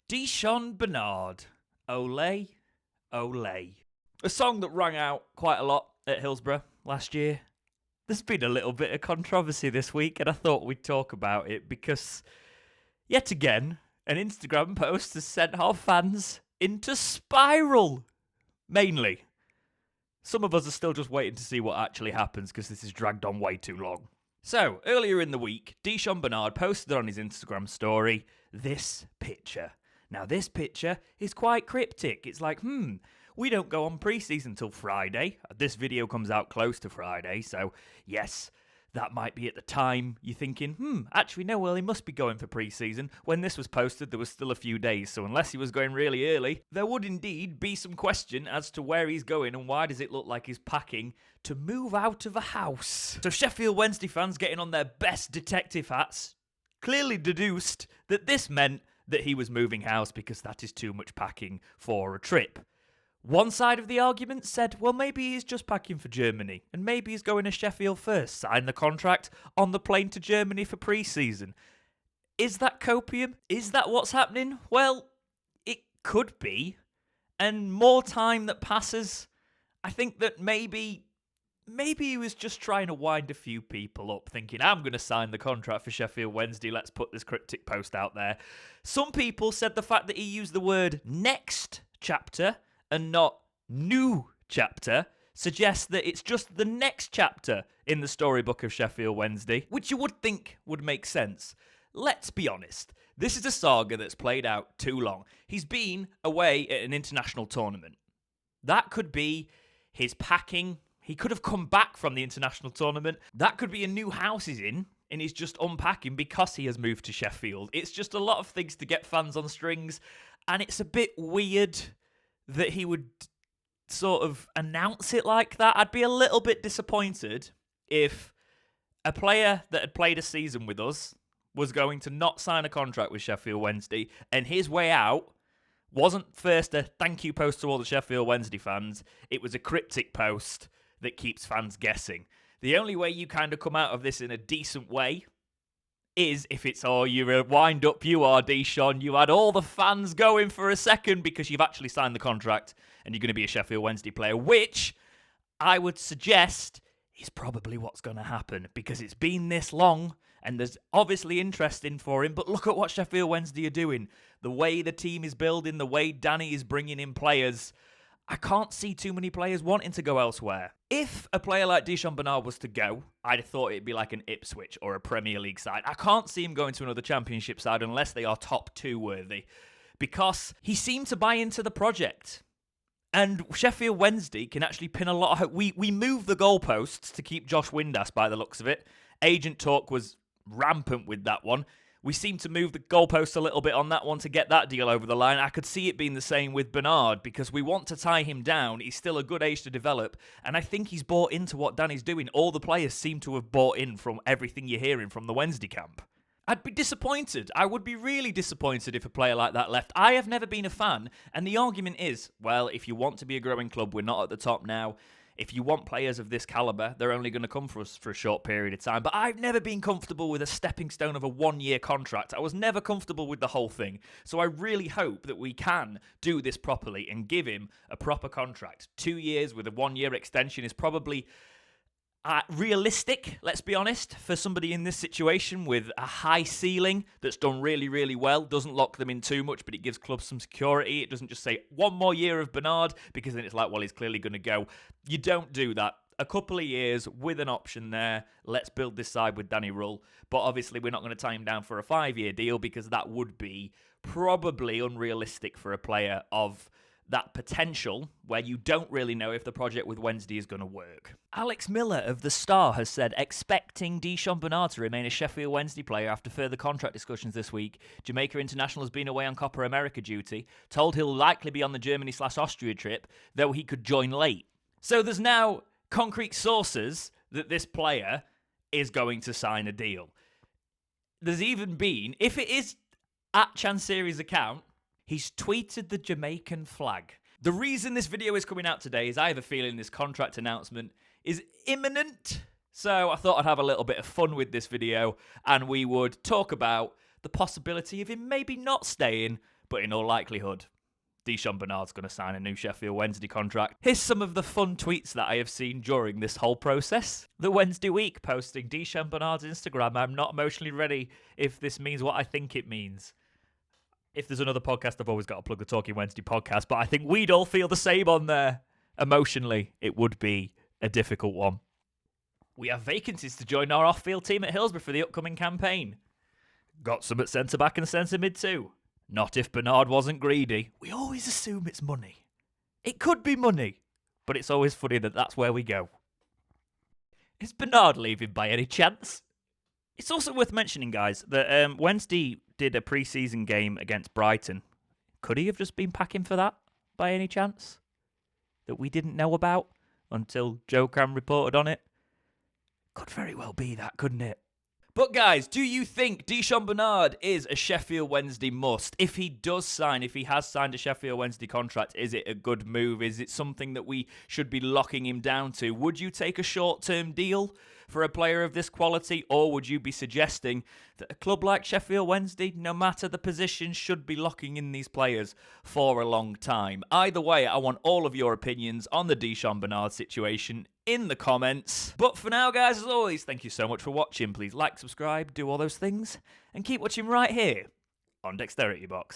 Shon Bernard, Ole, Ole. A song that rang out quite a lot at Hillsborough last year. There's been a little bit of controversy this week, and I thought we'd talk about it because, yet again, an Instagram post has sent our fans into spiral. Mainly. Some of us are still just waiting to see what actually happens because this has dragged on way too long. So, earlier in the week, Shon Bernard posted on his Instagram story this picture. Now, this picture is quite cryptic. It's like, we don't go on pre-season till Friday. This video comes out close to Friday, so yes, that might be at the time you're thinking, actually no, well, he must be going for pre-season. When this was posted, there was still a few days, so unless he was going really early, there would indeed be some question as to where he's going and why does it look like he's packing to move out of a house. So Sheffield Wednesday fans getting on their best detective hats clearly deduced that this meant that he was moving house because that is too much packing for a trip. One side of the argument said, well, maybe he's just packing for Germany, and maybe he's going to Sheffield first, sign the contract on the plane to Germany for pre-season. Is that copium? Is that what's happening? Well, it could be. And more time that passes, I think that maybe he was just trying to wind a few people up, thinking, I'm going to sign the contract for Sheffield Wednesday, let's put this cryptic post out there. Some people said the fact that he used the word next chapter and not new chapter suggests that it's just the next chapter in the storybook of Sheffield Wednesday, which you would think would make sense. Let's be honest, this is a saga that's played out too long. He's been away at an international tournament. That could be his packing. He could have come back from the international tournament. That could be a new house he's in, and he's just unpacking because he has moved to Sheffield. It's just a lot of things to get fans on strings, and it's a bit weird that he would sort of announce it like that. I'd be a little bit disappointed if a player that had played a season with us was going to not sign a contract with Sheffield Wednesday, and his way out wasn't first a thank you post to all the Sheffield Wednesday fans. It was a cryptic post that keeps fans guessing. The only way you kind of come out of this in a decent way is if it's, you're a wind-up, you are, Shon. You had all the fans going for a second because you've actually signed the contract and you're going to be a Sheffield Wednesday player, which I would suggest is probably what's going to happen because it's been this long and there's obviously interest in for him, but look at what Sheffield Wednesday are doing. The way the team is building, the way Danny is bringing in players, I can't see too many players wanting to go elsewhere. If a player like Shon Bernard was to go, I'd have thought it'd be like an Ipswich or a Premier League side. I can't see him going to another Championship side unless they are top two worthy, because he seemed to buy into the project. And Sheffield Wednesday can actually pin a lot of hope. We moved the goalposts to keep Josh Windass by the looks of it. Agent talk was rampant with that one. We seem to move the goalposts a little bit on that one to get that deal over the line. I could see it being the same with Bernard because we want to tie him down. He's still a good age to develop, and I think he's bought into what Danny's doing. All the players seem to have bought in from everything you're hearing from the Wednesday camp. I'd be disappointed. I would be really disappointed if a player like that left. I have never been a fan, and the argument is, well, if you want to be a growing club, we're not at the top now. If you want players of this calibre, they're only going to come for us for a short period of time. But I've never been comfortable with a stepping stone of a one-year contract. I was never comfortable with the whole thing. So I really hope that we can do this properly and give him a proper contract. 2 years with a one-year extension is probably realistic, let's be honest, for somebody in this situation with a high ceiling that's done really, really well. Doesn't lock them in too much, but it gives clubs some security. It doesn't just say one more year of Bernard, because then it's like, well, he's clearly going to go. You don't do that. A couple of years with an option there. Let's build this side with Danny Rull. But obviously, we're not going to tie him down for a 5-year deal because that would be probably unrealistic for a player of that potential where you don't really know if the project with Wednesday is going to work. Alex Miller of The Star has said, expecting Shon Bernard to remain a Sheffield Wednesday player after further contract discussions this week. Jamaica International has been away on Copa America duty, told he'll likely be on the Germany/Austria trip, though he could join late. So there's now concrete sources that this player is going to sign a deal. There's even been, if it is at Chansiri's account, he's tweeted the Jamaican flag. The reason this video is coming out today is I have a feeling this contract announcement is imminent. So I thought I'd have a little bit of fun with this video and we would talk about the possibility of him maybe not staying, but in all likelihood, Shon Bernard's going to sign a new Sheffield Wednesday contract. Here's some of the fun tweets that I have seen during this whole process. The Wednesday Week posting Shon Bernard's Instagram. I'm not emotionally ready if this means what I think it means. If there's another podcast, I've always got to plug the Talking Wednesday podcast, but I think we'd all feel the same on there. Emotionally, it would be a difficult one. We have vacancies to join our off-field team at Hillsborough for the upcoming campaign. Got some at centre-back and centre-mid too. Not if Bernard wasn't greedy. We always assume it's money. It could be money, but it's always funny that that's where we go. Is Bernard leaving by any chance? It's also worth mentioning, guys, that Wednesday did a pre-season game against Brighton. Could he have just been packing for that by any chance? That we didn't know about until Joe Cram reported on it? Could very well be that, couldn't it? But guys, do you think Shon Bernard is a Sheffield Wednesday must? If he has signed a Sheffield Wednesday contract, is it a good move? Is it something that we should be locking him down to? Would you take a short-term deal for a player of this quality, or would you be suggesting that a club like Sheffield Wednesday, no matter the position, should be locking in these players for a long time? Either way, I want all of your opinions on the Shon Bernard situation in the comments. But for now, guys, as always, thank you so much for watching. Please like, subscribe, do all those things, and keep watching right here on Dexterity Box.